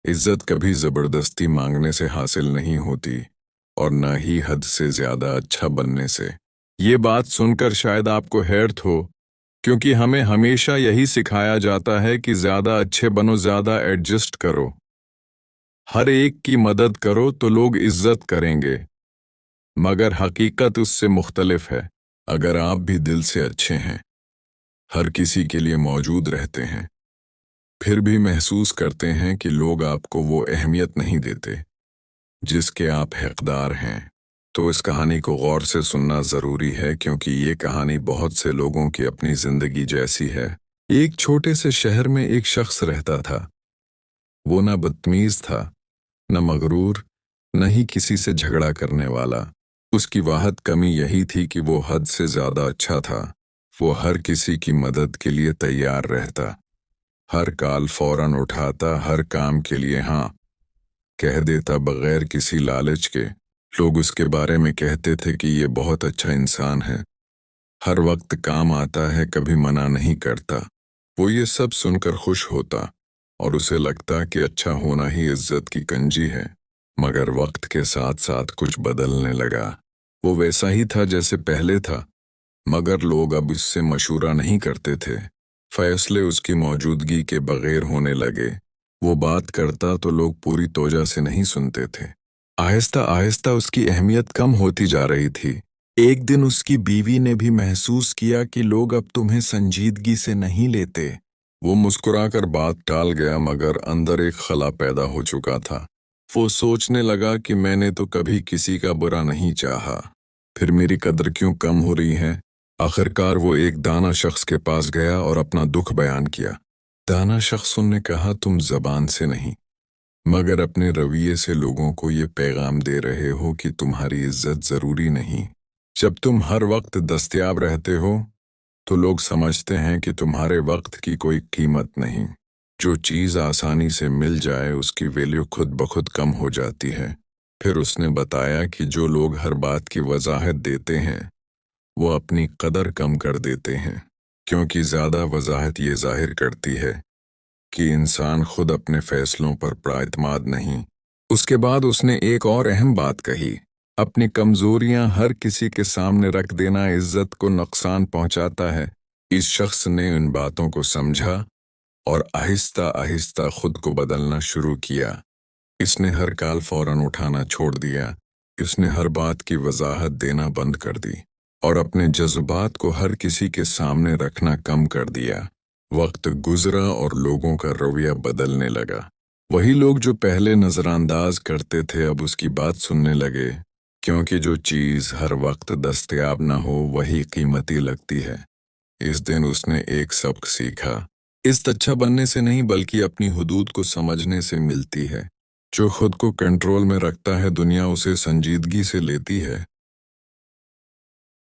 इज्जत कभी जबरदस्ती मांगने से हासिल नहीं होती और न ही हद से ज्यादा अच्छा बनने से। ये बात सुनकर शायद आपको हैरत हो, क्योंकि हमें हमेशा यही सिखाया जाता है कि ज्यादा अच्छे बनो, ज्यादा एडजस्ट करो, हर एक की मदद करो तो लोग इज्जत करेंगे। मगर हकीकत उससे मुख्तलिफ है। अगर आप भी दिल से अच्छे हैं, हर किसी के लिए मौजूद रहते हैं, फिर भी महसूस करते हैं कि लोग आपको वो अहमियत नहीं देते जिसके आप हकदार हैं, तो इस कहानी को गौर से सुनना ज़रूरी है, क्योंकि ये कहानी बहुत से लोगों की अपनी ज़िंदगी जैसी है। एक छोटे से शहर में एक शख्स रहता था। वो न बदतमीज़ था, न मगरूर, न ही किसी से झगड़ा करने वाला। उसकी वाहद कमी यही थी कि वो हद से ज़्यादा अच्छा था। वो हर किसी की मदद के लिए तैयार रहता, हर कॉल फौरन उठाता, हर काम के लिए हाँ कह देता बगैर किसी लालच के। लोग उसके बारे में कहते थे कि ये बहुत अच्छा इंसान है, हर वक्त काम आता है, कभी मना नहीं करता। वो ये सब सुनकर खुश होता और उसे लगता कि अच्छा होना ही इज्जत की कंजी है। मगर वक्त के साथ साथ कुछ बदलने लगा। वो वैसा ही था जैसे पहले था, मगर लोग अब इससे मशूरा नहीं करते थे। फैसले उसकी मौजूदगी के बगैर होने लगे। वो बात करता तो लोग पूरी तोजा से नहीं सुनते थे। आहिस्ता आहिस्ता उसकी अहमियत कम होती जा रही थी। एक दिन उसकी बीवी ने भी महसूस किया कि लोग अब तुम्हें संजीदगी से नहीं लेते। वो मुस्कुराकर बात टाल गया, मगर अंदर एक खला पैदा हो चुका था। वो सोचने लगा कि मैंने तो कभी किसी का बुरा नहीं चाहा, फिर मेरी कदर क्यों कम हो रही है। आखिरकार वो एक दाना शख्स के पास गया और अपना दुख बयान किया। दाना शख्स ने कहा, तुम जबान से नहीं मगर अपने रवैये से लोगों को ये पैगाम दे रहे हो कि तुम्हारी इज्जत जरूरी नहीं। जब तुम हर वक्त दस्तयाब रहते हो तो लोग समझते हैं कि तुम्हारे वक्त की कोई कीमत नहीं। जो चीज़ आसानी से मिल जाए उसकी वैल्यू खुद ब खुद कम हो जाती है। फिर उसने बताया कि जो लोग हर बात की वजाहत देते हैं वो अपनी कदर कम कर देते हैं, क्योंकि ज़्यादा वजाहत ये जाहिर करती है कि इंसान खुद अपने फैसलों पर प्राइतमाद नहीं। उसके बाद उसने एक और अहम बात कही, अपनी कमजोरियां हर किसी के सामने रख देना इज्जत को नुकसान पहुंचाता है। इस शख्स ने उन बातों को समझा और आहिस्ता आहिस्ता खुद को बदलना शुरू किया। इसने हर कॉल फौरन उठाना छोड़ दिया, इसने हर बात की वजाहत देना बंद कर दी और अपने जज्बात को हर किसी के सामने रखना कम कर दिया। वक्त गुजरा और लोगों का रवैया बदलने लगा। वही लोग जो पहले नजरअंदाज करते थे अब उसकी बात सुनने लगे, क्योंकि जो चीज़ हर वक्त दस्तयाब न हो वही कीमती लगती है। इस दिन उसने एक सबक सीखा, इज्जत अच्छा बनने से नहीं बल्कि अपनी हुदूद को समझने से मिलती है। जो खुद को कंट्रोल में रखता है दुनिया उसे संजीदगी से लेती है,